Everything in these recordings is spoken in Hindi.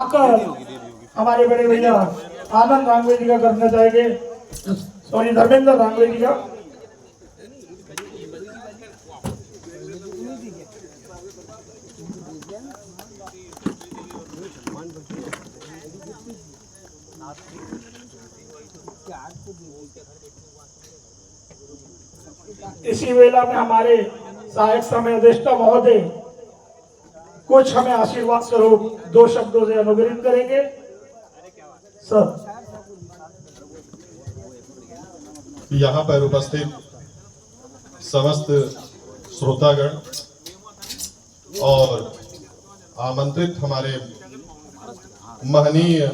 हमारे बड़े भैया आनंद रांगवे जी का करना चाहेंगे, सॉरी धर्मेंद्र रांगवे जी का। इसी वेला में हमारे सहायक समय अधिष्ठा महोदय कुछ हमें आशीर्वाद स्वरूप 2 शब्दों से अनुग्रहित करेंगे। सर यहाँ पर उपस्थित समस्त श्रोतागण और आमंत्रित हमारे महनीय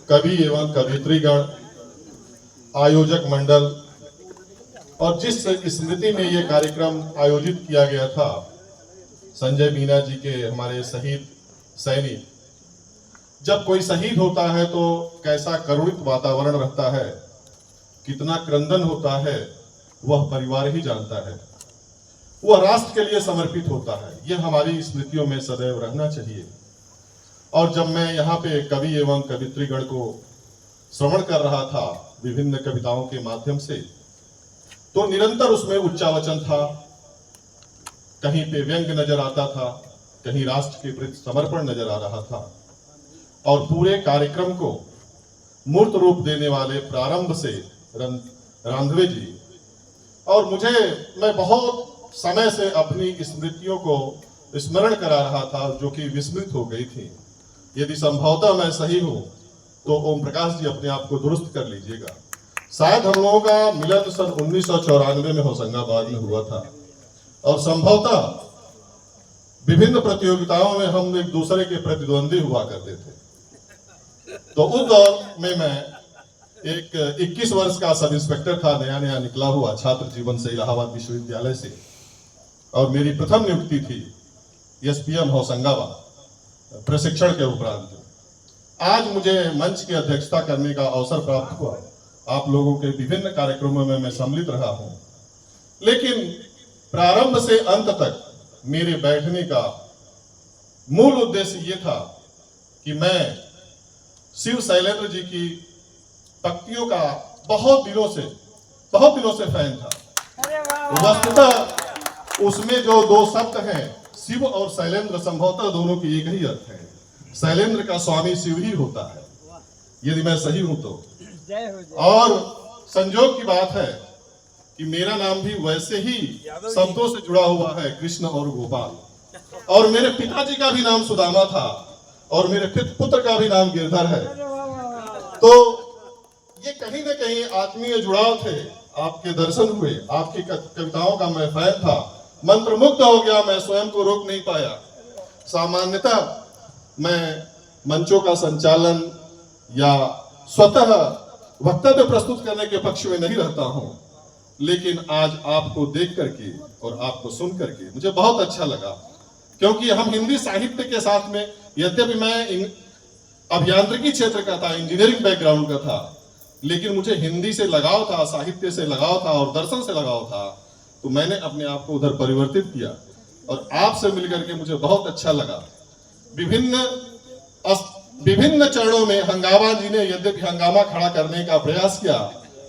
कवि एवं कवियत्रीगण, आयोजक मंडल और जिस स्मृति में ये कार्यक्रम आयोजित किया गया था, संजय मीना जी के हमारे शहीद सैनिक। जब कोई शहीद होता है तो कैसा करुणित वातावरण रहता है, कितना क्रंदन होता है, वह परिवार ही जानता है। वह राष्ट्र के लिए समर्पित होता है। यह हमारी स्मृतियों में सदैव रहना चाहिए। और जब मैं यहाँ पे कवि एवं कवियत्रीगण को श्रवण कर रहा था विभिन्न कविताओं के माध्यम से, तो निरंतर उसमें उच्चावचन था, कहीं पे व्यंग नजर आता था, कहीं राष्ट्र के प्रति समर्पण नजर आ रहा था। और पूरे कार्यक्रम को मूर्त रूप देने वाले प्रारंभ से रांधवे जी, और मैं बहुत समय से अपनी स्मृतियों को स्मरण करा रहा था जो कि विस्मृत हो गई थी। यदि संभवतः मैं सही हूं तो ओम प्रकाश जी अपने आप को दुरुस्त कर लीजिएगा। शायद हम लोगों का मिलन सन 1994 में होशंगाबाद में हुआ था और संभवतः विभिन्न प्रतियोगिताओं में हम एक दूसरे के प्रतिद्वंदी हुआ करते थे। तो उस दौर में मैं एक 21 वर्ष का सब इंस्पेक्टर था, नया नया निकला हुआ छात्र जीवन से इलाहाबाद विश्वविद्यालय से, और मेरी प्रथम नियुक्ति थी एसपीएम होशंगाबाद प्रशिक्षण के उपरांत। आज मुझे मंच की अध्यक्षता करने का अवसर प्राप्त हुआ। आप लोगों के विभिन्न कार्यक्रमों में मैं सम्मिलित रहा हूं, लेकिन प्रारंभ से अंत तक मेरे बैठने का मूल उद्देश्य ये था कि मैं शिव शैलेंद्र जी की पंक्तियों का बहुत दिनों से फैन था। वस्तुतः उसमें जो 2 शब्द हैं, शिव और शैलेंद्र, संभवतः दोनों की एक ही अर्थ है। शैलेंद्र का स्वामी शिव ही होता है, यदि मैं सही हूं तो। और संजोग की बात है कि मेरा नाम भी वैसे ही शब्दों से जुड़ा हुआ है, कृष्ण और गोपाल। और मेरे पिताजी का भी नाम सुदामा था और मेरे पुत्र का भी नाम गिरधर है। तो ये कहीं न कहीं आत्मीय जुड़ाव थे। आपके दर्शन हुए, आपकी कविताओं का मैं फैन था, मंत्रमुग्ध हो गया, मैं स्वयं को रोक नहीं पाया। सामान्यतः मैं मंचों का संचालन या स्वतः वक्तव्य प्रस्तुत करने के पक्ष में नहीं रहता हूं, लेकिन आज आपको देख करके और आपको सुन करके मुझे बहुत अच्छा लगा। क्योंकि हम हिंदी साहित्य के साथ में, यद्यपि मैं अभियांत्रिकी क्षेत्र का था, इंजीनियरिंग बैकग्राउंड का था, लेकिन मुझे हिंदी से लगाव था, साहित्य से लगाव था और दर्शन से लगाव था। तो मैंने अपने आप को उधर परिवर्तित किया और आपसे मिलकर के मुझे बहुत अच्छा लगा। विभिन्न चरणों में हंगामा जी ने यद्यपि हंगामा खड़ा करने का प्रयास किया,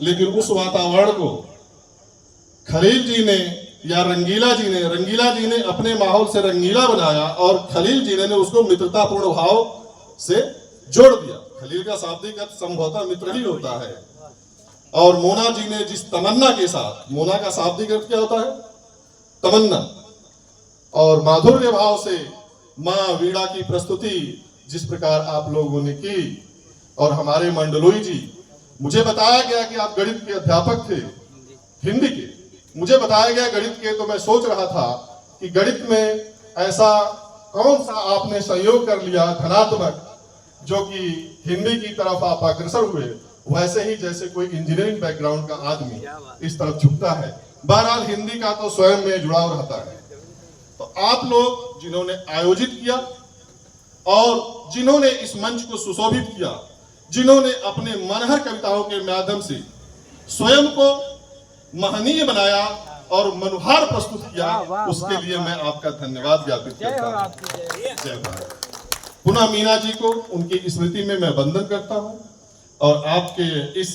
लेकिन उस वातावरण को खलील जी ने या रंगीला जी ने अपने माहौल से रंगीला बनाया और खलील जी ने उसको मित्रतापूर्ण भाव से जोड़ दिया। खलील का शाब्दिक अर्थ संभवतः मित्र ही होता है। और मोना जी ने जिस तमन्ना के साथ, मोना का शाब्दिक अर्थ क्या होता है? तमन्ना। और माधुर्य भाव से माँ वीणा की प्रस्तुति जिस प्रकार आप लोगों ने की, और हमारे मंडलोई जी, मुझे बताया गया कि आप गणित के अध्यापक थे, हिंदी के, मुझे बताया गया गणित के, तो मैं सोच रहा था कि गणित में ऐसा कौन सा आपने संयोग कर लिया धनात्मक, जो कि हिंदी की तरफ आप अग्रसर हुए, वैसे ही जैसे कोई इंजीनियरिंग बैकग्राउंड का आदमी इस तरफ झुकता है। बहरहाल हिंदी का तो स्वयं में जुड़ाव रहता है। तो आप लोग जिन्होंने आयोजित किया और जिन्होंने इस मंच को सुशोभित किया, जिन्होंने अपने मनहर कविताओं के माध्यम से स्वयं को महनीय बनाया और मनुहार प्रस्तुत किया, उसके लिए मैं आपका धन्यवाद ज्ञापित करता हूं। जय भारत। पुनः मीना जी को उनकी स्मृति में मैं वंदन करता हूं और आपके इस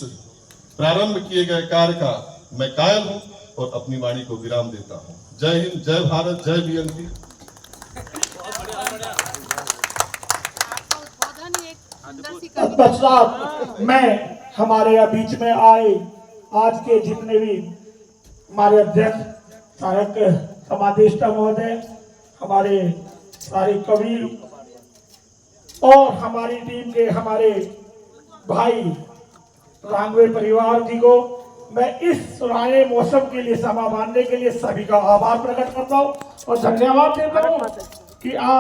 प्रारंभ किए गए कार्य का मैं कायल हूं और अपनी वाणी को विराम देता हूं। जय हिंद, जय भारत, जय बीएनपी। तत्पश्चात मैं हमारे यहाँ बीच में आए आज के जितने भी हमारे अध्यक्ष सहायक समादेष्टा महोदय, हमारे सारे कवि और हमारी टीम के हमारे भाई रांगवे परिवार जी को मैं इस सुहाने मौसम के लिए समा बांधने के लिए सभी का आभार प्रकट करता हूँ और धन्यवाद देता हूँ कि आप